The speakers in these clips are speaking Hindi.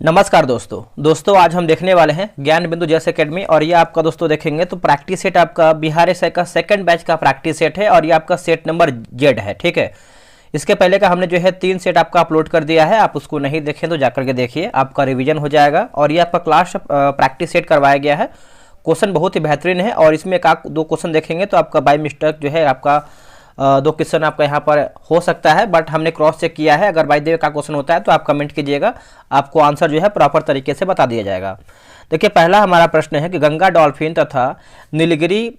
नमस्कार दोस्तों आज हम देखने वाले हैं ज्ञान बिंदु जैस एकेडमी। और ये आपका दोस्तों देखेंगे तो प्रैक्टिस सेट आपका बिहार एसआई का सेकंड बैच का प्रैक्टिस सेट है और ये आपका सेट नंबर जेड है। ठीक है, इसके पहले का हमने जो है 3 सेट आपका अपलोड कर दिया है। आप उसको नहीं देखें तो जाकर के देखिए, आपका रिवीजन हो जाएगा। और ये आपका क्लास प्रैक्टिस सेट करवाया गया है। क्वेश्चन बहुत ही बेहतरीन है और इसमें एक दो क्वेश्चन देखेंगे तो आपका बाय मिस्टेक जो है आपका 2 क्वेश्चन आपका यहाँ पर हो सकता है, बट हमने क्रॉस चेक किया है। अगर बाय द वे का क्वेश्चन होता है तो आप कमेंट कीजिएगा, आपको आंसर जो है प्रॉपर तरीके से बता दिया जाएगा। देखिए, पहला हमारा प्रश्न है कि गंगा डॉल्फिन तथा नीलगिरी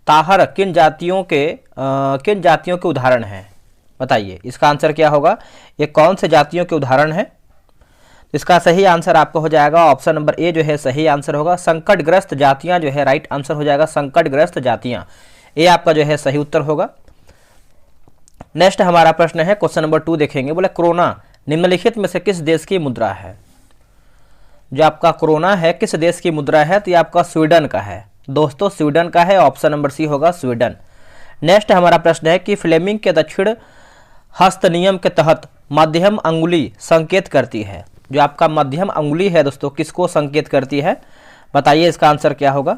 ताहर किन जातियों के उदाहरण हैं? बताइए, इसका आंसर क्या होगा? ये कौन से जातियों के उदाहरण हैं? इसका सही आंसर आपका हो जाएगा ऑप्शन नंबर ए जो है सही आंसर होगा। संकटग्रस्त जातियां जो है राइट आंसर हो जाएगा। संकटग्रस्त जातियां, ये आपका जो है सही उत्तर होगा। नेक्स्ट हमारा प्रश्न है क्वेश्चन नंबर 2 देखेंगे। बोले कोरोना निम्नलिखित में से किस देश की मुद्रा है? जो आपका कोरोना है किस देश की मुद्रा है? तो ये आपका स्वीडन का है दोस्तों, स्वीडन का है। ऑप्शन नंबर सी होगा स्वीडन। नेक्स्ट हमारा प्रश्न है कि फ्लेमिंग के दक्षिण हस्त नियम के तहत मध्यम अंगुली संकेत करती है। जो आपका मध्यम अंगुली है दोस्तों किसको संकेत करती है? बताइए, इसका आंसर क्या होगा?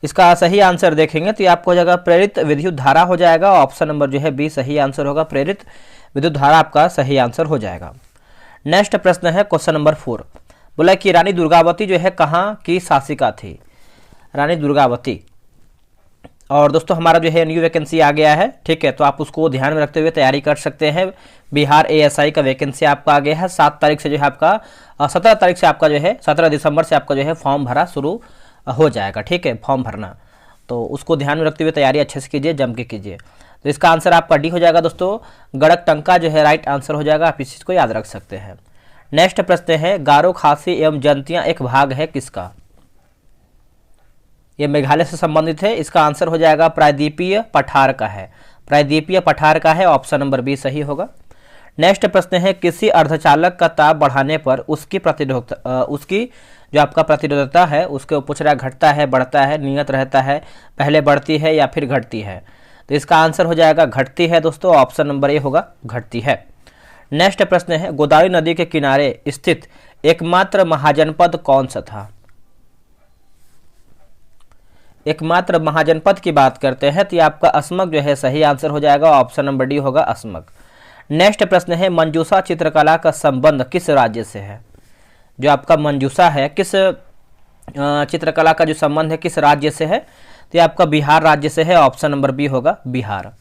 इसका सही आंसर देखेंगे तो ये आपको हो जाएगा प्रेरित विद्युत धारा हो जाएगा। ऑप्शन नंबर जो है बी सही आंसर होगा। प्रेरित विद्युत धारा आपका सही आंसर हो जाएगा। नेक्स्ट प्रश्न है क्वेश्चन नंबर 4। बोला कि रानी दुर्गावती जो है कहाँ की शासिका थी? रानी दुर्गावती। और दोस्तों हमारा जो है न्यू वैकेंसी आ गया है, ठीक है, तो आप उसको ध्यान में रखते हुए तैयारी कर सकते हैं। बिहार एएसआई का वैकेंसी आपका आ गया है। 7 तारीख से जो है आपका 17 तारीख से आपका जो है 17 दिसंबर से आपका जो है फॉर्म भरा शुरू हो जाएगा। ठीक है, फॉर्म भरना, तो उसको ध्यान में रखते हुए तैयारी अच्छे से कीजिए, जम के कीजिए। तो इसका आंसर आपका डी हो जाएगा दोस्तों। गड़क टंका जो है राइट आंसर हो जाएगा। आप इस चीज़ को याद रख सकते हैं। नेक्स्ट प्रश्न है गारो खासी एवं जयंतियाँ एक भाग है किसका? ये मेघालय से संबंधित है। इसका आंसर हो जाएगा प्रायद्वीपीय पठार का है। प्रायद्वीपीय पठार का है। ऑप्शन नंबर बी सही होगा। नेक्स्ट प्रश्न है किसी अर्धचालक का ताप बढ़ाने पर उसकी जो आपका प्रतिरोधकता है उसके पूछ रहा है घटता है, बढ़ता है, नियत रहता है, पहले बढ़ती है या फिर घटती है? तो इसका आंसर हो जाएगा घटती है दोस्तों। ऑप्शन नंबर ए होगा घटती है। नेक्स्ट प्रश्न है गोदावरी नदी के किनारे स्थित एकमात्र महाजनपद कौन सा था? एकमात्र महाजनपद की बात करते हैं तो ये आपका असमक जो है सही आंसर हो जाएगा। ऑप्शन नंबर डी होगा असमक। नेक्स्ट प्रश्न है मंजूषा चित्रकला का संबंध किस राज्य से है? जो आपका मंजूषा है किस चित्रकला का जो संबंध है किस राज्य से है? तो ये आपका बिहार राज्य से है। ऑप्शन नंबर बी होगा बिहार।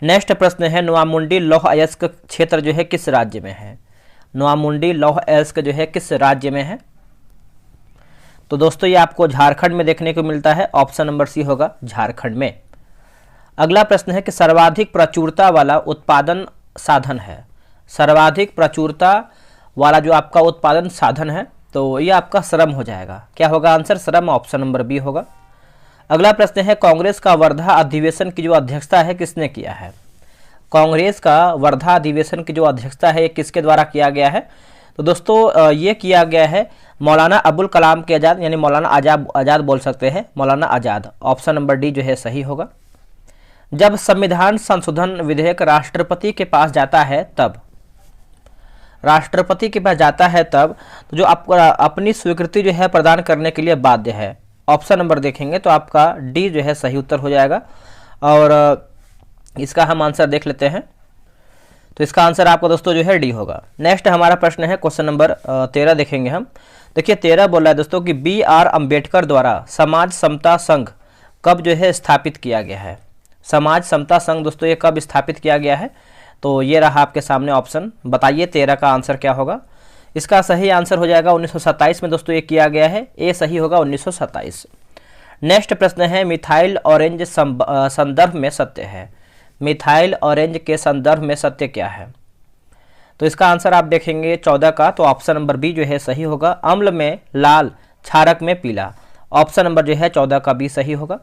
नेक्स्ट प्रश्न है नोआमुंडी लौह अयस्क क्षेत्र जो है किस राज्य में है? नोआमुंडी लौह अयस्क जो है किस राज्य में है? तो दोस्तों ये आपको झारखंड में देखने को मिलता है। ऑप्शन नंबर सी होगा झारखंड में। अगला प्रश्न है कि सर्वाधिक प्रचुरता वाला उत्पादन साधन है। सर्वाधिक प्रचुरता वाला जो आपका उत्पादन साधन है तो ये आपका श्रम हो जाएगा। क्या होगा आंसर? श्रम। ऑप्शन नंबर बी होगा। अगला प्रश्न है कांग्रेस का वर्धा अधिवेशन की जो अध्यक्षता है किसने किया है? कांग्रेस का वर्धा अधिवेशन की जो अध्यक्षता है किसके द्वारा किया गया है? तो दोस्तों ये किया गया है मौलाना अबुल कलाम के आज़ाद, यानी मौलाना आज़ाद बोल सकते हैं, मौलाना आज़ाद। ऑप्शन नंबर डी जो है सही होगा। जब संविधान संशोधन विधेयक राष्ट्रपति के पास जाता है तब, राष्ट्रपति के पास जाता है तब तो जो आपका अपनी स्वीकृति जो है प्रदान करने के लिए बाध्य है। ऑप्शन नंबर देखेंगे तो आपका डी जो है सही उत्तर हो जाएगा। और इसका हम आंसर देख लेते हैं तो इसका आंसर आपका दोस्तों जो है डी होगा। नेक्स्ट हमारा प्रश्न है क्वेश्चन नंबर 13 देखेंगे हम। देखिए 13 बोल रहा है दोस्तों कि BR अम्बेडकर द्वारा समाज समता संघ कब जो है स्थापित किया गया है? समाज समता संघ दोस्तों ये कब स्थापित किया गया है? तो ये रहा आपके सामने ऑप्शन। बताइए 13 का आंसर क्या होगा? इसका सही आंसर हो जाएगा 1927 में दोस्तों ये किया गया है। ए सही होगा 1927। नेक्स्ट प्रश्न है मिथाइल ऑरेंज संदर्भ में सत्य है। मिथाइल ऑरेंज के संदर्भ में सत्य क्या है? तो इसका आंसर आप देखेंगे 14 का, तो ऑप्शन नंबर बी जो है सही होगा। अम्ल में लाल, क्षारक में पीला। ऑप्शन नंबर जो है 14 का बी सही होगा।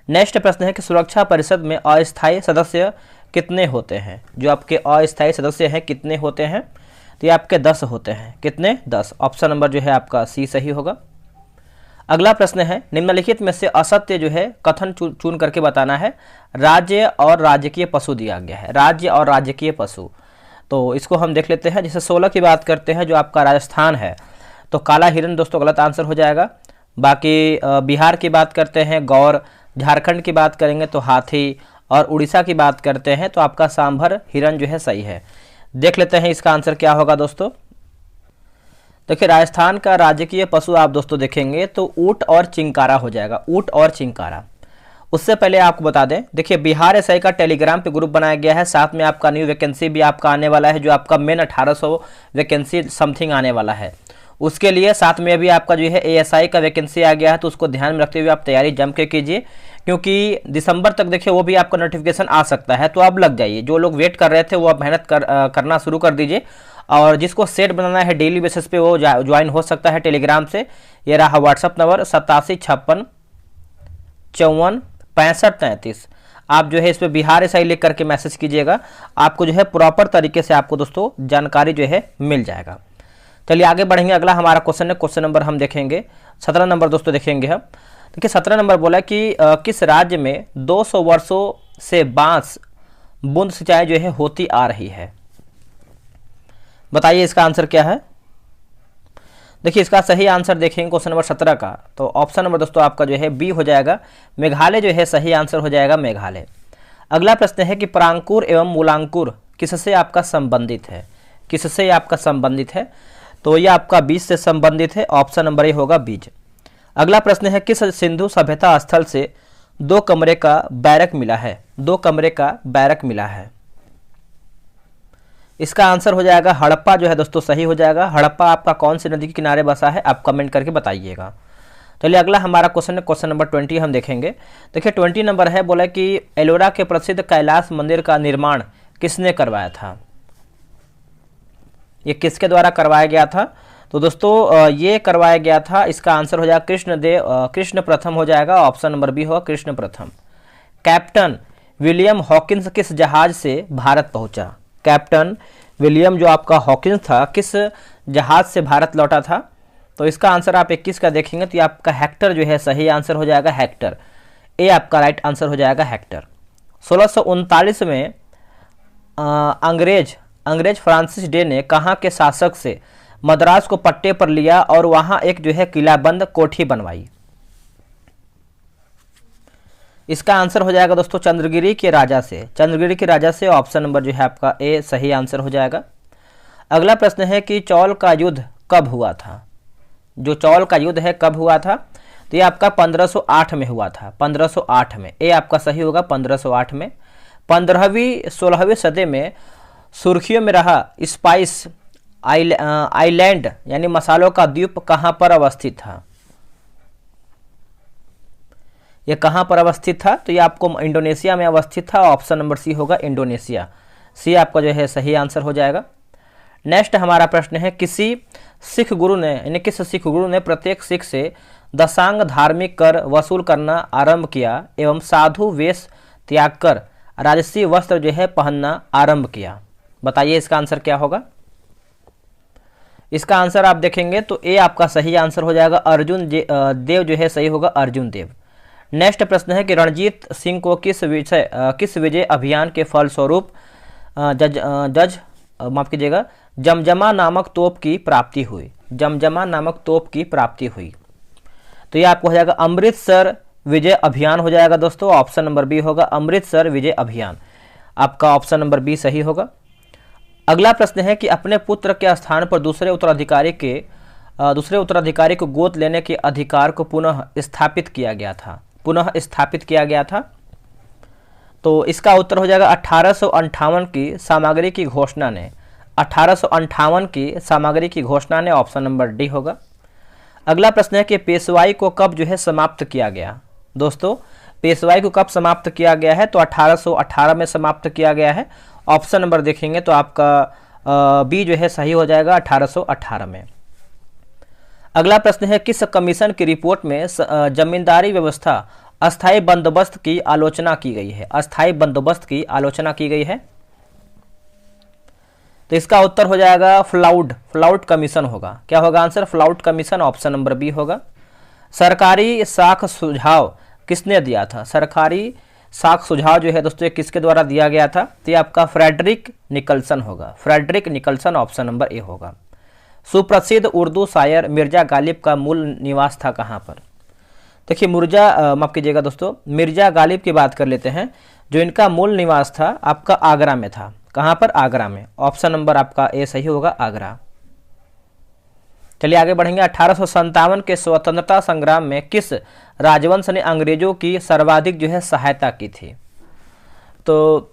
नेक्स्ट प्रश्न है कि सुरक्षा परिषद में अस्थायी सदस्य कितने होते हैं? जो आपके अस्थायी सदस्य हैं कितने होते हैं? तो ये आपके 10 होते हैं। कितने? 10। ऑप्शन नंबर जो है आपका सी सही होगा। अगला प्रश्न है निम्नलिखित में से असत्य जो है कथन चुन करके बताना है। राज्य और राजकीय पशु दिया गया है। राज्य और राजकीय पशु, तो इसको हम देख लेते हैं। जैसे 16 की बात करते हैं जो आपका राजस्थान है, तो काला हिरन दोस्तों गलत आंसर हो जाएगा। बाकी बिहार की बात करते हैं गौर, झारखंड की बात करेंगे तो हाथी, और उड़ीसा की बात करते हैं तो आपका सांभर हिरन जो है सही है। देख लेते हैं इसका आंसर क्या होगा दोस्तों। देखिए राजस्थान का राजकीय पशु आप दोस्तों देखेंगे तो ऊंट और चिंकारा हो जाएगा, ऊंट और चिंकारा। उससे पहले आपको बता दें, देखिए बिहार एसआई का टेलीग्राम पे ग्रुप बनाया गया है, साथ में आपका न्यू वैकेंसी भी आपका आने वाला है, जो आपका मेन 1800 वैकेंसी समथिंग आने वाला है। उसके लिए साथ में अभी आपका जो है एएसआई का वैकेंसी आ गया है, तो उसको ध्यान में रखते हुए आप तैयारी जम के कीजिए, क्योंकि दिसंबर तक देखिए वो भी आपका नोटिफिकेशन आ सकता है, तो अब लग जाइए। जो लोग वेट कर रहे थे वो अब मेहनत करना शुरू कर दीजिए, और जिसको सेट बनाना है डेली बेसिस पे वो ज्वाइन हो सकता है टेलीग्राम से। ये रहा व्हाट्सअप नंबर 8756546533। आप जो है इस पर बिहार एसआई लिख करके मैसेज कीजिएगा, आपको जो है प्रॉपर तरीके से आपको दोस्तों जानकारी जो है मिल जाएगा। चलिए आगे बढ़ेंगे। अगला हमारा क्वेश्चन है, क्वेश्चन नंबर हम देखेंगे 17 नंबर दोस्तों देखेंगे हम। देखिए 17 नंबर बोला कि किस राज्य में 200 वर्षों से बांस बूंद सिंचाई जो है होती आ रही है। बताइए इसका आंसर क्या है। देखिए इसका सही आंसर देखेंगे क्वेश्चन नंबर 17 का, तो ऑप्शन नंबर दोस्तों आपका जो है बी हो जाएगा, मेघालय जो है सही आंसर हो जाएगा, मेघालय। अगला प्रश्न है कि परांकुर एवं मूलांकुर किससे आपका संबंधित है, किससे आपका संबंधित है, तो यह आपका बीज से संबंधित है, ऑप्शन नंबर ए होगा बीज। अगला प्रश्न है किस सिंधु सभ्यता स्थल से 2 कमरे का बैरक मिला है, 2 कमरे का बैरक मिला है। इसका आंसर हो जाएगा हड़प्पा जो है दोस्तों सही हो जाएगा। हड़प्पा आपका कौन सी नदी के किनारे बसा है, आप कमेंट करके बताइएगा। चलिए अगला हमारा क्वेश्चन है, क्वेश्चन नंबर 20 हम देखेंगे। देखिए 20 नंबर है, बोला कि एलोरा के प्रसिद्ध कैलाश मंदिर का निर्माण किसने करवाया था। ये किसके द्वारा करवाया गया था, तो दोस्तों ये करवाया गया था, इसका आंसर हो जाएगा कृष्ण प्रथम हो जाएगा, ऑप्शन नंबर बी होगा कृष्ण प्रथम। कैप्टन विलियम हॉकिंस किस जहाज से भारत पहुंचा, कैप्टन विलियम जो आपका हॉकिंस था किस जहाज से भारत लौटा था, तो इसका आंसर आप 21 का देखेंगे तो ये आपका हेक्टर जो है सही आंसर हो जाएगा, हेक्टर। ए आपका राइट आंसर हो जाएगा, हेक्टर। 1639 में अंग्रेज फ्रांसिस डे ने कहाँ के शासक से मद्रास को पट्टे पर लिया और वहां एक जो है किलाबंद कोठी बनवाई। इसका आंसर हो जाएगा दोस्तों चंद्रगिरी के राजा से, चंद्रगिरी के राजा से, ऑप्शन नंबर जो है आपका ए सही आंसर हो जाएगा। अगला प्रश्न है कि चौल का युद्ध कब हुआ था, जो चौल का युद्ध है कब हुआ था, तो ये आपका 1508 में हुआ था, 1508 में। ए आपका सही होगा 1508 में। 15वीं 16वीं सदी में सुर्खियों में रहा स्पाइस आइलैंड यानी मसालों का द्वीप कहां पर अवस्थित था, ये कहां पर अवस्थित था, तो ये आपको इंडोनेशिया में अवस्थित था, ऑप्शन नंबर सी होगा इंडोनेशिया। सी आपका जो है सही आंसर हो जाएगा। नेक्स्ट हमारा प्रश्न है किसी सिख गुरु ने यानी किस सिख गुरु ने प्रत्येक सिख से दशांग धार्मिक कर वसूल करना आरंभ किया एवं साधु वेश त्याग कर राजसी वस्त्र जो है पहनना आरंभ किया। बताइए इसका आंसर क्या होगा। इसका आंसर आप देखेंगे तो ए आपका सही आंसर हो जाएगा, अर्जुन देव जो है सही होगा, अर्जुन देव। नेक्स्ट प्रश्न है कि रणजीत सिंह को किस विजय अभियान के फलस्वरूप माफ कीजिएगा जमजमा नामक तोप की प्राप्ति हुई, जमजमा नामक तोप की प्राप्ति हुई, तो ये आपको हो जाएगा अमृतसर विजय अभियान हो जाएगा दोस्तों, ऑप्शन नंबर बी होगा अमृतसर विजय अभियान, आपका ऑप्शन नंबर बी सही होगा। अगला प्रश्न है कि अपने पुत्र के स्थान पर दूसरे उत्तराधिकारी को गोद लेने के अधिकार को पुनः स्थापित किया गया था, पुनः स्थापित किया गया था, तो इसका उत्तर हो जाएगा 1858 की सामग्री की घोषणा ने, 1858 की सामग्री की घोषणा ने, ऑप्शन नंबर डी होगा। अगला प्रश्न है कि पेशवाई को कब जो है समाप्त किया गया। दोस्तों पेशवाई को कब समाप्त किया गया है, तो 1818 में समाप्त किया गया है, ऑप्शन नंबर देखेंगे तो आपका बी जो है सही हो जाएगा 1818 में। अगला प्रश्न है किस कमीशन की रिपोर्ट में जमींदारी व्यवस्था अस्थायी बंदोबस्त की आलोचना की गई है, अस्थायी बंदोबस्त की आलोचना की गई है, तो इसका उत्तर हो जाएगा फ्लाउड कमीशन होगा। क्या होगा answer, Floud commission, option number B होगा। सरकारी साख सुझाव किसने दिया था, सरकारी साख सुझाव जो है दोस्तों ये किसके द्वारा दिया गया था? तो ये आपका फ्रेडरिक निकल्सन होगा। Frederick Nicholson option number A होगा। सुप्रसिद्ध उर्दू शायर मिर्जा गालिब का मूल निवास था कहाँ पर? देखिए माफ कीजिएगा दोस्तों, मिर्जा गालिब की बात कर लेते हैं। जो इनका मूल निवास था आपका आगरा में था। कहाँ पर? आगरा में। ऑप्शन नंबर आपका ए सही होगा, आगरा। चलिए आगे बढ़ेंगे। 1857 के स्वतंत्रता संग्राम में किस राजवंश ने अंग्रेजों की सर्वाधिक जो है सहायता की थी? तो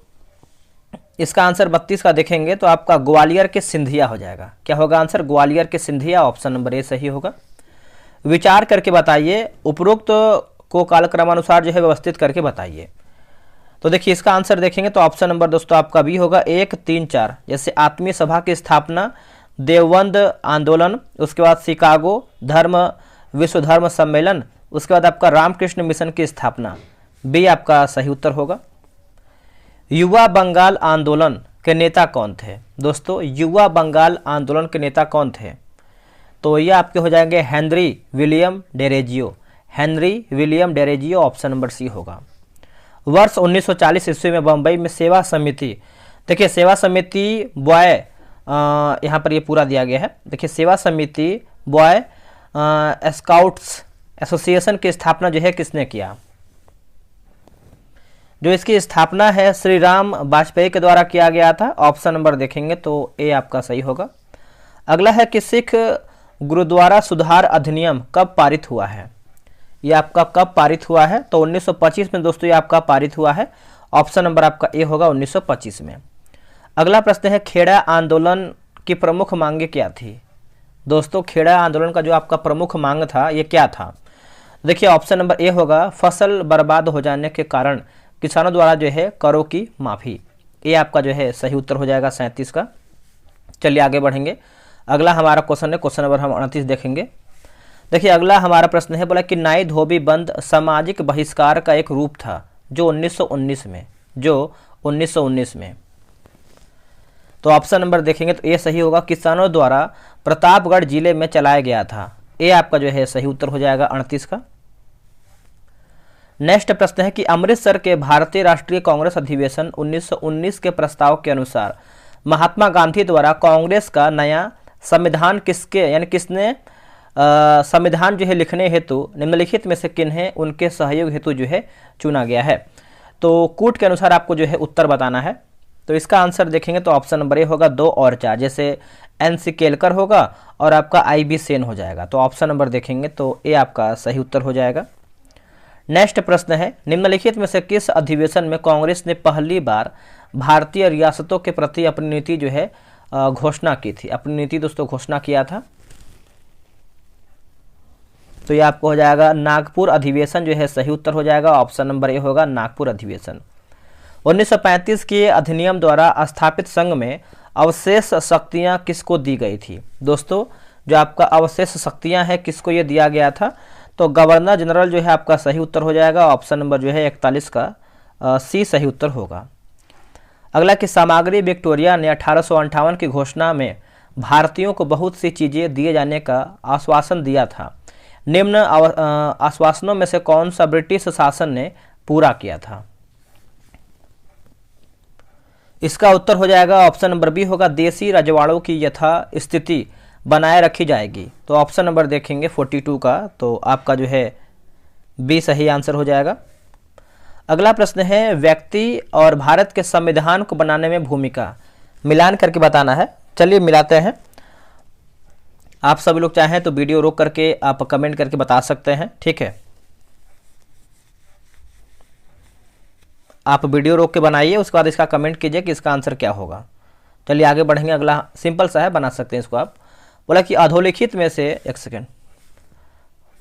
इसका आंसर 32 का देखेंगे तो आपका ग्वालियर के सिंधिया हो जाएगा। क्या होगा आंसर? ग्वालियर के सिंधिया। ऑप्शन नंबर ए सही होगा। विचार करके बताइए, उपरोक्त को कालक्रमानुसार जो है व्यवस्थित करके बताइए। तो देखिए इसका आंसर देखेंगे तो ऑप्शन नंबर दोस्तों आपका बी होगा, 1, 3, 4। जैसे आत्मीय सभा की स्थापना, देवबंद आंदोलन, उसके बाद शिकागो विश्व धर्म सम्मेलन, उसके बाद आपका रामकृष्ण मिशन की स्थापना। बी आपका सही उत्तर होगा। युवा बंगाल आंदोलन के नेता कौन थे? दोस्तों युवा बंगाल आंदोलन के नेता कौन थे? तो ये आपके हो जाएंगे Henry William Derozio. Henry William Derozio. Option number C होगा। वर्ष 1940 ईस्वी में बम्बई में सेवा समिति, देखिए सेवा समिति बॉय, यहाँ पर ये पूरा दिया गया है। देखिए सेवा समिति बॉय स्काउट्स एसोसिएशन की स्थापना जो है किसने किया? जो इसकी स्थापना है श्री राम वाजपेयी के द्वारा किया गया था। ऑप्शन नंबर देखेंगे तो ए आपका सही होगा। अगला है कि सिख गुरुद्वारा सुधार अधिनियम कब पारित हुआ है? ये आपका कब पारित हुआ है? तो 1925 में दोस्तों ये आपका पारित हुआ है। ऑप्शन नंबर आपका ए होगा, 1925 में। अगला प्रश्न है खेड़ा आंदोलन की प्रमुख मांगे क्या थी? दोस्तों खेड़ा आंदोलन का जो आपका प्रमुख मांग था ये क्या था? देखिए ऑप्शन नंबर ए होगा, फसल बर्बाद हो जाने के कारण किसानों द्वारा जो है करों की माफी। ये आपका जो है सही उत्तर हो जाएगा 37 का। चलिए आगे बढ़ेंगे। अगला हमारा क्वेश्चन है, क्वेश्चन नंबर हम 29 देखेंगे। देखिए अगला हमारा प्रश्न है, बोला कि नाई धोबी बंद सामाजिक बहिष्कार का एक रूप था जो 1919 में। तो ऑप्शन नंबर देखेंगे तो ए सही होगा, किसानों द्वारा प्रतापगढ़ जिले में चलाया गया था। ए आपका जो है सही उत्तर हो जाएगा 38 का। नेक्स्ट प्रश्न है कि अमृतसर के भारतीय राष्ट्रीय कांग्रेस अधिवेशन 1919 के प्रस्ताव के अनुसार महात्मा गांधी द्वारा कांग्रेस का नया संविधान किसने संविधान जो है लिखने हेतु निम्नलिखित में से किन्हें उनके सहयोग हेतु जो है चुना गया है? तो कूट के अनुसार आपको जो है उत्तर बताना है। तो इसका आंसर देखेंगे तो ऑप्शन नंबर ए होगा, 2 और 4। जैसे एन.सी. केलकर होगा और आपका आई.बी. सेन हो जाएगा। तो ऑप्शन नंबर देखेंगे तो ए आपका सही उत्तर हो जाएगा। नेक्स्ट प्रश्न है, निम्नलिखित में से किस अधिवेशन में कांग्रेस ने पहली बार भारतीय रियासतों के प्रति अपनी नीति जो है घोषणा की थी? अपनी नीति दोस्तों घोषणा किया था। तो ये आपको हो जाएगा नागपुर अधिवेशन जो है सही उत्तर हो जाएगा। ऑप्शन नंबर ए होगा, नागपुर अधिवेशन। 1935 के अधिनियम द्वारा स्थापित संघ में अवशेष शक्तियां किसको दी गई थी? दोस्तों जो आपका अवशेष शक्तियां हैं किसको ये दिया गया था? तो गवर्नर जनरल जो है आपका सही उत्तर हो जाएगा। ऑप्शन नंबर जो है 41 का सी सही उत्तर होगा। अगला कि सामग्री विक्टोरिया ने 1858 की घोषणा में भारतीयों को बहुत सी चीजें दिए जाने का आश्वासन दिया था। निम्न आश्वासनों में से कौन सा ब्रिटिश शासन ने पूरा किया था? इसका उत्तर हो जाएगा ऑप्शन नंबर बी होगा, देसी रजवाड़ों की यथा स्थिति बनाए रखी जाएगी। तो ऑप्शन नंबर देखेंगे 42 का, तो आपका जो है बी सही आंसर हो जाएगा। अगला प्रश्न है, व्यक्ति और भारत के संविधान को बनाने में भूमिका मिलान करके बताना है। चलिए मिलाते हैं। आप सभी लोग चाहें तो वीडियो रोक करके आप कमेंट करके बता सकते हैं, ठीक है। आप वीडियो रोक के बनाइए, उसके बाद इसका कमेंट कीजिए कि इसका आंसर क्या होगा। चलिए आगे बढ़ेंगे। अगला सिंपल सा है, बना सकते हैं इसको आप। बोला कि अधोलिखित में से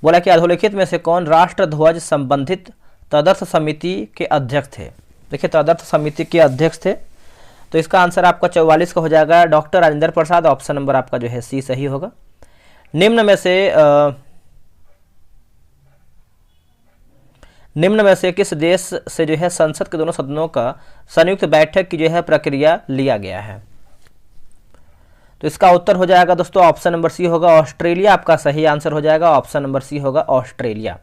अधोलिखित में से कौन राष्ट्र ध्वज संबंधित तदर्थ समिति के अध्यक्ष थे? देखिए तदर्थ समिति के अध्यक्ष थे, तो इसका आंसर आपका 44 का हो जाएगा, doctor Rajendra Prasad. Option number आपका जो है सी सही होगा। निम्न में से किस देश से जो है संसद के दोनों सदनों का संयुक्त बैठक की जो है प्रक्रिया लिया गया है? तो इसका उत्तर हो जाएगा दोस्तों ऑप्शन नंबर सी होगा, ऑस्ट्रेलिया आपका सही आंसर हो जाएगा। ऑप्शन नंबर सी होगा ऑस्ट्रेलिया।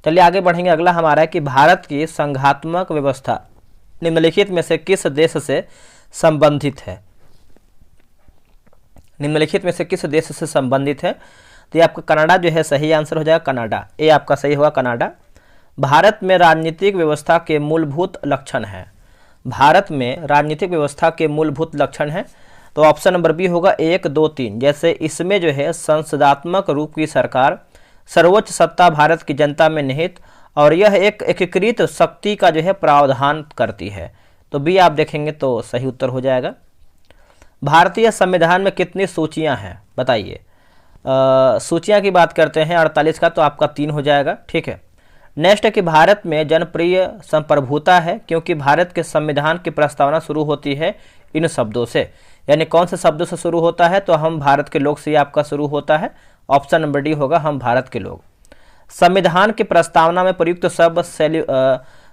चलिए आगे बढ़ेंगे। अगला हमारा है कि भारत की संघात्मक व्यवस्था निम्नलिखित में से किस देश से संबंधित है। निम्नलिखित में से किस देश से संबंधित है? तो ये आपका कनाडा जो है सही आंसर हो जाएगा, कनाडा। ए आपका सही होगा, कनाडा। भारत में राजनीतिक व्यवस्था के मूलभूत लक्षण है। भारत में राजनीतिक व्यवस्था के मूलभूत लक्षण है, तो ऑप्शन नंबर बी होगा 1, 2, 3। जैसे इसमें जो है संसदात्मक रूप की सरकार, सर्वोच्च सत्ता भारत की जनता में निहित, और यह एक एकीकृत शक्ति का जो है प्रावधान करती है। तो बी आप देखेंगे तो सही उत्तर हो जाएगा। भारतीय संविधान में कितनी सूचियां हैं बताइए। सूचियां की बात करते हैं 48 का, तो आपका 3 हो जाएगा, ठीक है। नेक्स्ट है कि भारत में जनप्रिय संप्रभुता है क्योंकि भारत के संविधान की प्रस्तावना शुरू होती है इन शब्दों से। यानी कौन से शब्दों से शुरू होता है? तो हम भारत के लोग से ये आपका शुरू होता है। ऑप्शन नंबर डी होगा, हम भारत के लोग। संविधान की प्रस्तावना में प्रयुक्त शब्द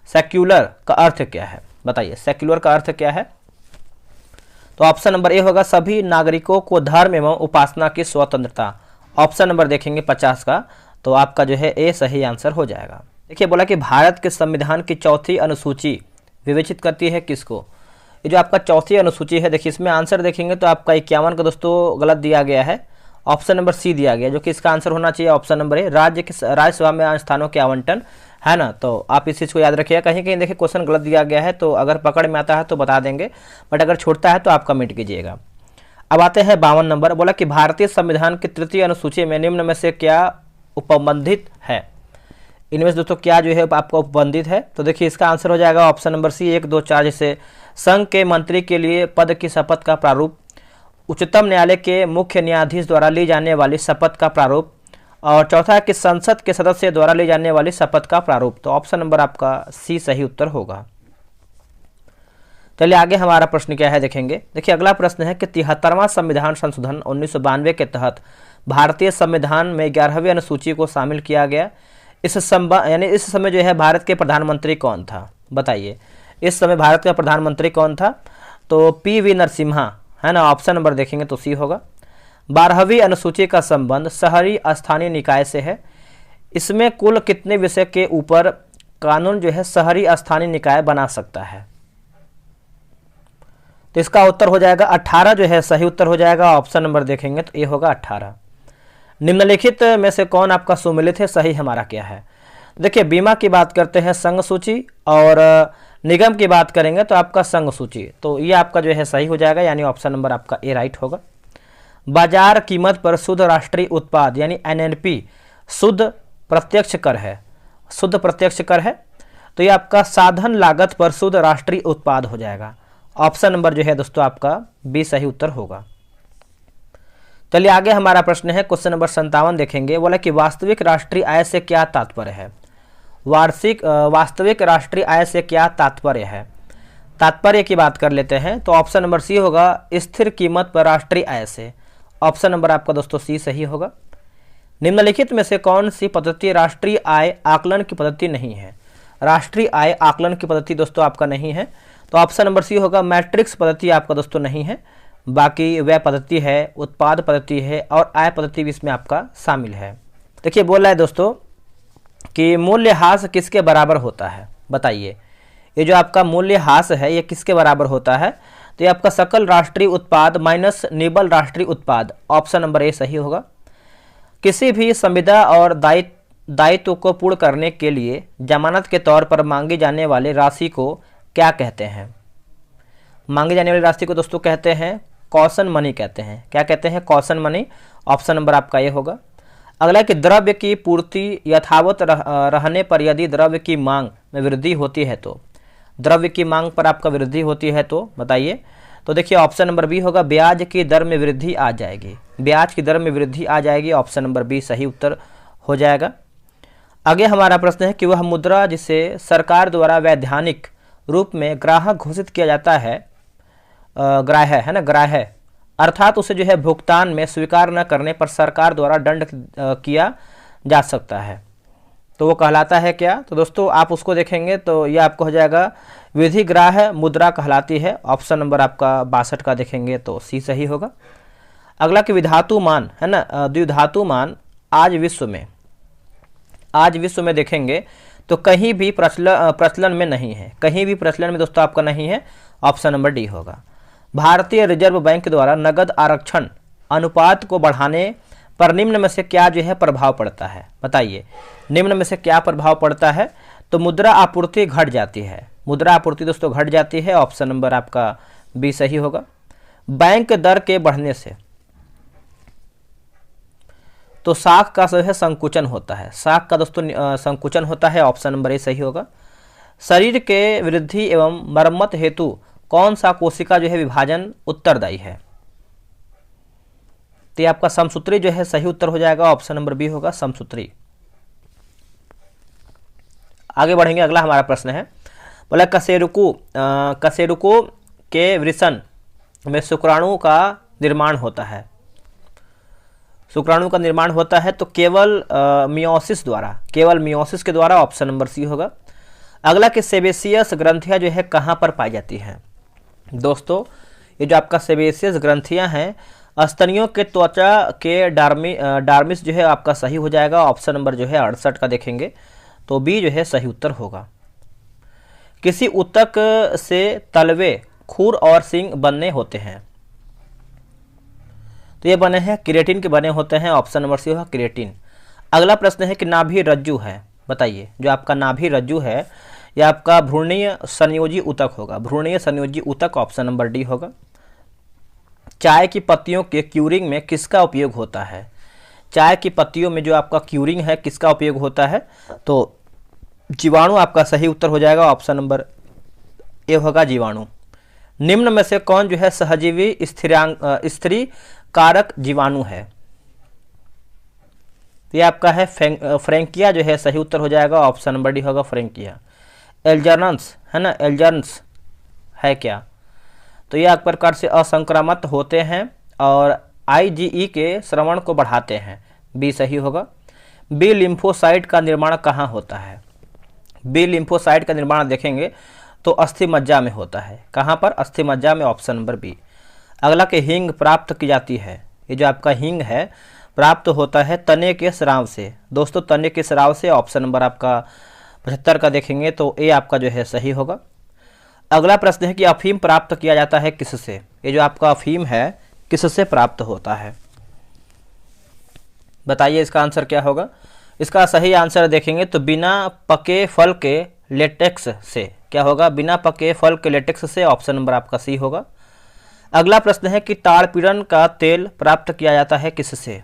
सेक्युलर का अर्थ क्या है बताइए। सेक्युलर का अर्थ क्या है? तो ऑप्शन नंबर ए होगा, सभी नागरिकों को धर्म एवं उपासना की स्वतंत्रता। ऑप्शन नंबर देखेंगे 50 का, तो आपका जो है ए सही आंसर हो जाएगा। देखिए बोला कि भारत के संविधान की चौथी अनुसूची विवेचित करती है किसको? ये जो आपका चौथी अनुसूची है, देखिए इसमें आंसर देखेंगे तो आपका 51 का दोस्तों गलत दिया गया है। ऑप्शन नंबर सी दिया गया, जो कि इसका आंसर होना चाहिए ऑप्शन नंबर ए, राज्यसभा में स्थानों के आवंटन, है ना। तो आप इस चीज़ को याद रखिएगा। कहीं कहीं देखिए क्वेश्चन गलत दिया गया है, तो अगर पकड़ में आता है तो बता देंगे, बट अगर छूटता है तो आप कमेंट कीजिएगा। अब आते हैं 52 नंबर। बोला कि भारतीय संविधान की तृतीय अनुसूची में निम्न में से क्या उपबंधित है? इनमें से दोस्तों क्या जो है आपका उपबंधित है? तो देखिए इसका आंसर हो जाएगा ऑप्शन नंबर सी 1, 2, 4। जैसे संघ के मंत्री के लिए पद की शपथ का प्रारूप, उच्चतम न्यायालय के मुख्य न्यायाधीश द्वारा ली जाने वाली शपथ का प्रारूप, और चौथा है कि संसद के सदस्य द्वारा ली जाने वाली शपथ का प्रारूप। तो ऑप्शन नंबर आपका सी सही उत्तर होगा। चलिए आगे हमारा प्रश्न क्या है देखेंगे। देखिए अगला प्रश्न है कि 73वां संविधान संशोधन 1992 के तहत भारतीय संविधान में 11वीं अनुसूची को शामिल किया गया। इस समय जो है भारत के प्रधानमंत्री कौन था बताइए। इस समय भारत का प्रधानमंत्री कौन था? तो पी.वी. नरसिम्हा, है ना। ऑप्शन नंबर देखेंगे तो सी होगा। 12वीं अनुसूची का संबंध शहरी स्थानीय निकाय से है। इसमें कुल कितने विषय के ऊपर कानून जो है शहरी स्थानीय निकाय बना सकता है? तो इसका उत्तर हो जाएगा 18 जो है सही उत्तर हो जाएगा। ऑप्शन नंबर देखेंगे तो ये होगा 18। निम्नलिखित में से कौन आपका सुमेलित है? सही हमारा क्या है? देखिए बीमा की बात करते हैं संघ सूची, और निगम की बात करेंगे तो आपका संघ सूची। तो ये आपका जो है सही हो जाएगा, यानी ऑप्शन नंबर आपका ए राइट होगा। बाजार कीमत पर शुद्ध राष्ट्रीय उत्पाद यानी एनएनपी शुद्ध प्रत्यक्ष कर है। शुद्ध प्रत्यक्ष कर है, तो ये आपका साधन लागत पर शुद्ध राष्ट्रीय उत्पाद हो जाएगा। ऑप्शन नंबर जो है दोस्तों आपका बी सही उत्तर होगा। चलिए आगे हमारा प्रश्न है क्वेश्चन नंबर 57 देखेंगे। बोला कि वास्तविक राष्ट्रीय आय से क्या तात्पर्य है? वास्तविक राष्ट्रीय आय से क्या तात्पर्य है? तात्पर्य की बात कर लेते हैं, तो ऑप्शन नंबर सी होगा, स्थिर कीमत पर राष्ट्रीय आय से। ऑप्शन नंबर आपका दोस्तों सी सही होगा। निम्नलिखित में से कौन सी पद्धति राष्ट्रीय आय आकलन की पद्धति नहीं है? राष्ट्रीय आय आकलन की पद्धति दोस्तों आपका नहीं है, तो ऑप्शन नंबर सी होगा, मैट्रिक्स पद्धति आपका दोस्तों नहीं है। बाकी व्यय पद्धति है, उत्पाद पद्धति है, और आय पद्धति भी इसमें आपका शामिल है। देखिए बोल रहा है दोस्तों कि मूल्यह्रास किसके बराबर होता है बताइए। ये जो आपका मूल्यह्रास है ये किसके बराबर होता है? तो ये आपका सकल राष्ट्रीय उत्पाद माइनस निबल राष्ट्रीय उत्पाद। ऑप्शन नंबर ए सही होगा। किसी भी संविदा और दायित्व को पूर्ण करने के लिए जमानत के तौर पर मांगी जाने वाली राशि को क्या कहते हैं? मांगी जाने वाली राशि को दोस्तों कहते हैं कॉशन मनी कहते हैं। क्या कहते हैं? Caution money. ऑप्शन नंबर आपका ये होगा। अगला कि द्रव्य की पूर्ति यथावत रहने पर यदि द्रव्य की मांग में वृद्धि होती है, तो द्रव्य की मांग पर आपका वृद्धि होती है तो बताइए। तो देखिए ऑप्शन नंबर बी होगा, ब्याज की दर में वृद्धि आ जाएगी। ब्याज की दर में वृद्धि आ जाएगी। ऑप्शन नंबर बी सही उत्तर हो जाएगा। आगे हमारा प्रश्न है कि वह मुद्रा जिसे सरकार द्वारा वैधानिक रूप में ग्राहक घोषित किया जाता है, ग्राह्य है ना, ग्राह्य, अर्थात उसे जो है भुगतान में स्वीकार न करने पर सरकार द्वारा दंड किया जा सकता है, तो वो कहलाता है क्या? तो दोस्तों आप उसको देखेंगे तो ये आपको हो जाएगा विधिग्राह्य मुद्रा कहलाती है। ऑप्शन नंबर आपका 62 का देखेंगे तो सी सही होगा। अगला कि विधातु मान है ना, द्विधातु मान आज विश्व में आज विश्व में देखेंगे तो कहीं भी प्रचलन में नहीं है, कहीं भी प्रचलन में दोस्तों आपका नहीं है, ऑप्शन नंबर डी होगा। भारतीय रिजर्व बैंक द्वारा नगद आरक्षण अनुपात को बढ़ाने पर निम्न में से क्या जो है प्रभाव पड़ता है, बताइए निम्न में से क्या प्रभाव पड़ता है। तो मुद्रा आपूर्ति घट जाती है, मुद्रा आपूर्ति दोस्तों घट जाती है, ऑप्शन नंबर आपका बी सही होगा। बैंक दर के बढ़ने से तो साख का जो है संकुचन होता है, साख का दोस्तों संकुचन होता है, ऑप्शन नंबर ए सही होगा। शरीर के वृद्धि एवं मरम्मत हेतु कौन सा कोशिका जो है विभाजन उत्तरदायी है। तो ये आपका समसूत्री जो है सही उत्तर हो जाएगा, ऑप्शन नंबर बी होगा समसूत्री। आगे बढ़ेंगे, अगला हमारा प्रश्न है, बोला कशेरुको के वृषण में शुक्राणु का निर्माण होता है, शुक्राणु का निर्माण होता है तो केवल मियोसिस द्वारा, केवल मियोसिस के द्वारा, ऑप्शन नंबर सी होगा। अगला कि सेबेसियस ग्रंथियां जो है कहाँ पर पाई जाती हैं। दोस्तों ये जो आपका सेबेसियस ग्रंथियां हैं स्तनियों के त्वचा के डार्मिस जो है आपका सही हो जाएगा, ऑप्शन नंबर जो है 68 का देखेंगे तो बी जो है सही उत्तर होगा। किसी ऊतक से तलवे, खुर और सींग बनने होते हैं, तो ये बने हैं केराटिन के बने होते हैं, ऑप्शन नंबर सी होगा केराटिन। अगला प्रश्न है कि नाभि रज्जु है, बताइए जो आपका नाभि रज्जु है यह आपका भ्रूणीय संयोजी ऊतक होगा, भ्रूणीय संयोजी ऊतक, ऑप्शन नंबर डी होगा। चाय की पत्तियों के क्यूरिंग में किसका उपयोग होता है, चाय की पत्तियों में जो आपका क्यूरिंग है किसका उपयोग होता है, तो जीवाणु आपका सही उत्तर हो जाएगा, ऑप्शन नंबर ए होगा जीवाणु। निम्न में से कौन जो है सहजीवी स्त्री कारक जीवाणु है, तो ये आपका है फ्रैंकिया जो है सही उत्तर हो जाएगा, ऑप्शन नंबर डी होगा फ्रैंकिया। एल्जर्नस है ना, एल्जर्नस है क्या, तो ये एक प्रकार से असंक्रामक होते हैं और IgE के श्रवण को बढ़ाते हैं, बी सही होगा। बी लिम्फोसाइट का निर्माण कहाँ होता है, बी लिम्फोसाइट का निर्माण देखेंगे तो अस्थि मज्जा में होता है, कहाँ पर, अस्थि मज्जा में, ऑप्शन नंबर बी। अगला के हींग प्राप्त की जाती है, ये जो आपका हींग है प्राप्त होता है तने के स्राव से, दोस्तों तने के स्राव से, ऑप्शन नंबर आपका 75 का देखेंगे तो ए आपका जो है सही होगा। अगला प्रश्न है कि अफीम प्राप्त किया जाता है किससे, ये जो आपका अफीम है किससे प्राप्त होता है, बताइए इसका आंसर क्या होगा। इसका सही आंसर देखेंगे तो बिना पके फल के लेटेक्स से, क्या होगा, बिना पके फल के लेटेक्स से, ऑप्शन नंबर आपका सी होगा। अगला प्रश्न है कि ताड़पीड़न का तेल प्राप्त किया जाता है किससे,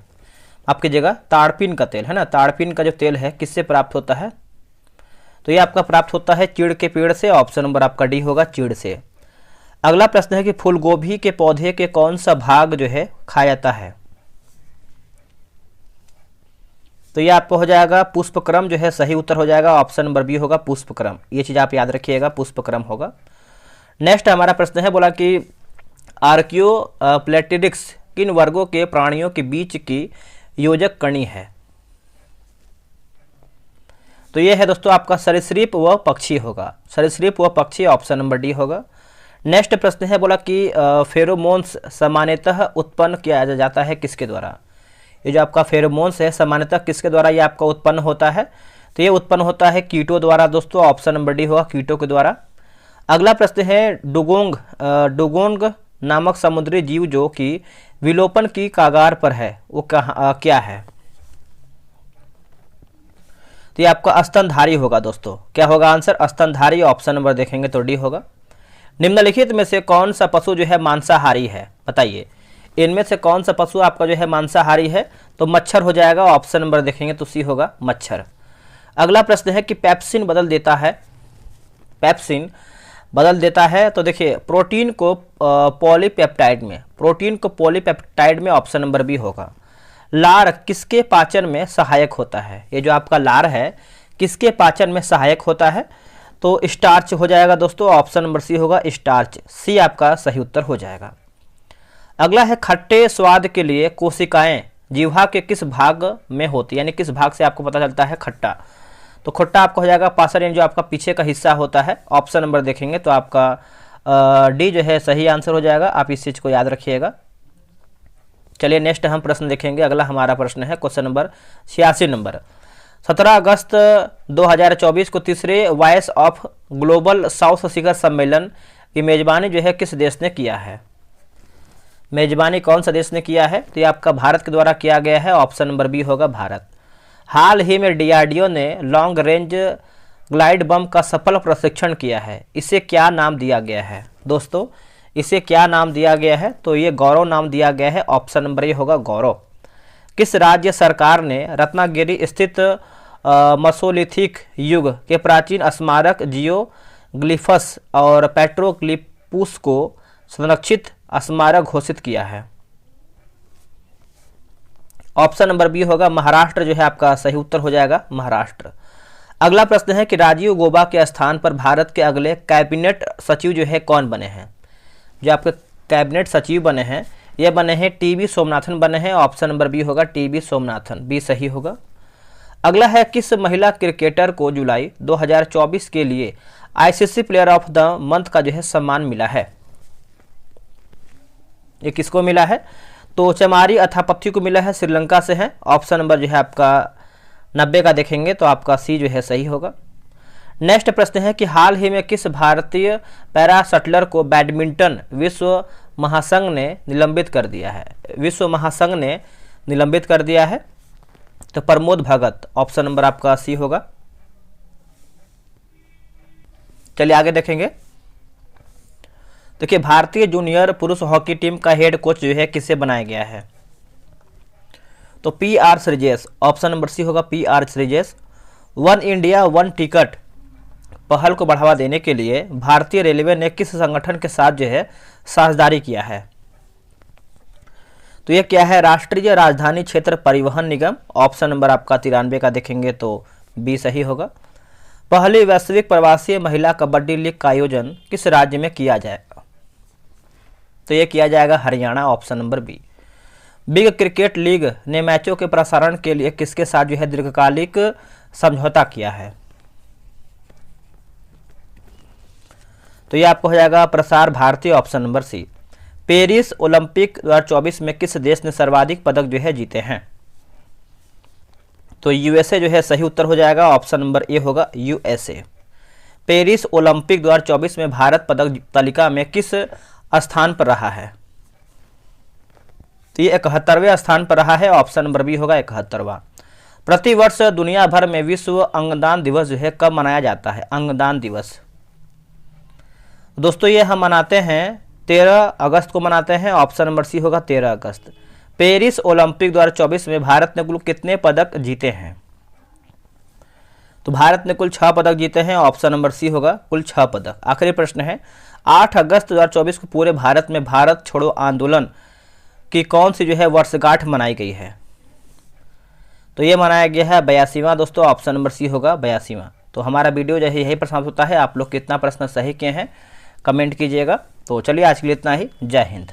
आपकी जगह ताड़पीन का तेल है ना, ताड़पीन का जो तेल है किससे प्राप्त होता है, तो ये आपका प्राप्त होता है चीड़ के पेड़ से, ऑप्शन नंबर आपका डी होगा चीड़ से। अगला प्रश्न है कि फूलगोभी के पौधे के कौन सा भाग जो है खाया जाता है, तो ये आपको हो जाएगा पुष्पक्रम जो है सही उत्तर हो जाएगा, ऑप्शन नंबर बी होगा पुष्पक्रम, ये चीज आप याद रखिएगा पुष्पक्रम होगा। नेक्स्ट हमारा प्रश्न है, बोला कि आर्कियोप्लेटिडिक्स किन वर्गों के प्राणियों के बीच की योजक कणी है, तो ये है दोस्तों आपका सरीसृप व पक्षी होगा, सरीसृप व पक्षी, ऑप्शन नंबर डी होगा। नेक्स्ट प्रश्न है, बोला कि फेरोमोन्स सामान्यतः उत्पन्न किया जाता है किसके द्वारा, ये जो आपका फेरोमोन्स है सामान्यतः किसके द्वारा ये आपका उत्पन्न होता है, तो ये उत्पन्न होता है कीटों द्वारा दोस्तों, ऑप्शन नंबर डी होगा कीटों के द्वारा। अगला प्रश्न है डुगोंग नामक समुद्री जीव जो कि विलोपन की कगार पर है वो क्या है, तो ये आपका स्तनधारी होगा दोस्तों, क्या होगा आंसर, स्तनधारी, ऑप्शन नंबर देखेंगे तो डी होगा। निम्नलिखित में से कौन सा पशु जो है मांसाहारी है, बताइए इनमें से कौन सा पशु आपका जो है मांसाहारी है, तो मच्छर हो जाएगा, ऑप्शन नंबर देखेंगे तो सी होगा मच्छर। अगला प्रश्न है कि पेप्सिन बदल देता है, पेप्सिन बदल देता है तो देखिए प्रोटीन को पॉलीपेप्टाइड में, प्रोटीन को पॉलीपेप्टाइड में, ऑप्शन नंबर बी होगा। लार किसके पाचन में सहायक होता है, ये जो आपका लार है किसके पाचन में सहायक होता है, तो स्टार्च हो जाएगा दोस्तों, ऑप्शन नंबर सी होगा स्टार्च, सी आपका सही उत्तर हो जाएगा। अगला है खट्टे स्वाद के लिए कोशिकाएं जीवा के किस भाग में होती है, यानी किस भाग से आपको पता चलता है खट्टा, तो खट्टा आपका हो जाएगा पासर, यानी जो आपका पीछे का हिस्सा होता है, ऑप्शन नंबर देखेंगे तो आपका डी जो है सही आंसर हो जाएगा, आप इस चीज को याद रखिएगा। चलिए नेक्स्ट हम प्रश्न देखेंगे, अगला हमारा प्रश्न है क्वेश्चन नंबर 86 नंबर। 17 अगस्त 2024 को तीसरे वॉइस ऑफ ग्लोबल साउथ शिखर सम्मेलन की मेजबानी जो है किस देश ने किया है? मेजबानी कौन सा देश ने किया है? तो ये आपका भारत के द्वारा किया गया है। ऑप्शन नंबर बी होगा भारत। हाल ही में डीआरडीओ ने लॉन्ग रेंज ग्लाइड बम का सफल प्रशिक्षण किया है, इसे क्या नाम दिया गया है? दोस्तों इसे क्या नाम दिया गया है? तो ये गौरव नाम दिया गया है। ऑप्शन नंबर ये होगा गौरव। किस राज्य सरकार ने रत्नागिरी स्थित मसोलिथिक युग के प्राचीन स्मारक जियोग्लिफस और पेट्रोग्लिफुस को संरक्षित स्मारक घोषित किया है? ऑप्शन नंबर बी होगा महाराष्ट्र जो है आपका सही उत्तर हो जाएगा, महाराष्ट्र। अगला प्रश्न है कि राजीव गौबा के स्थान पर भारत के अगले कैबिनेट सचिव जो है कौन बने हैं? जो आपके कैबिनेट सचिव बने हैं ये बने हैं टीबी सोमनाथन बने हैं। ऑप्शन नंबर बी होगा टीबी सोमनाथन, बी सही होगा। अगला है किस महिला क्रिकेटर को जुलाई 2024 के लिए ICC player of the month का जो है सम्मान मिला है? ये किसको मिला है? तो चमारी अथापथी को मिला है, श्रीलंका से है। ऑप्शन नंबर जो है आपका 90 का देखेंगे तो आपका सी जो है सही होगा। नेक्स्ट प्रश्न है कि हाल ही में किस भारतीय पैरा शटलर को बैडमिंटन विश्व महासंघ ने निलंबित कर दिया है? विश्व महासंघ ने निलंबित कर दिया है तो प्रमोद भगत। ऑप्शन नंबर आपका सी होगा। चलिए आगे देखेंगे। देखिए भारतीय जूनियर पुरुष हॉकी टीम का हेड कोच जो है किसे बनाया गया है? तो P R Sreejesh. Option number C होगा P R Sreejesh. One India one ticket पहल को बढ़ावा देने के लिए भारतीय रेलवे ने किस संगठन के साथ जो है साझेदारी किया है? तो ये क्या है? राष्ट्रीय राजधानी क्षेत्र परिवहन निगम। ऑप्शन नंबर आपका 93 का देखेंगे तो बी सही होगा। पहली वैश्विक प्रवासी महिला कबड्डी लीग का आयोजन किस राज्य में किया जाएगा? तो ये किया जाएगा Haryana. Option number B. Big cricket league ने मैचों के प्रसारण के लिए किसके साथ जो है दीर्घकालिक समझौता किया है? तो ये आपको हो जाएगा Prasar Bharati. Option number C. Paris Olympic 2024 में किस देश ने सर्वाधिक पदक जो है जीते हैं? तो यूएसए जो है सही उत्तर हो जाएगा। ऑप्शन नंबर ए होगा यूएसए। पेरिस ओलंपिक 2024 में भारत पदक तालिका में किस स्थान पर रहा है? तो ये 71वें स्थान पर रहा है। ऑप्शन नंबर बी होगा 71वां। प्रतिवर्ष दुनिया भर में विश्व अंगदान दिवस जो है कब मनाया जाता है? अंगदान दिवस दोस्तों ये हम मनाते हैं 13 अगस्त को मनाते हैं। ऑप्शन नंबर सी होगा 13 अगस्त। पेरिस ओलंपिक 2024 में भारत ने कुल कितने पदक जीते हैं? तो भारत ने कुल 6 पदक जीते हैं। ऑप्शन नंबर सी होगा कुल 6 पदक। आखिरी प्रश्न है 8 अगस्त 2024 को पूरे भारत में भारत छोड़ो आंदोलन की कौन सी जो है वर्षगांठ मनाई गई है? तो ये मनाया गया है 82वां दोस्तों। ऑप्शन नंबर सी होगा 82वां। तो हमारा वीडियो जो है यही प्रश्न होता है। आप लोग कितना प्रश्न सही किए हैं कमेंट कीजिएगा। तो चलिए आज के लिए इतना ही। जय हिंद।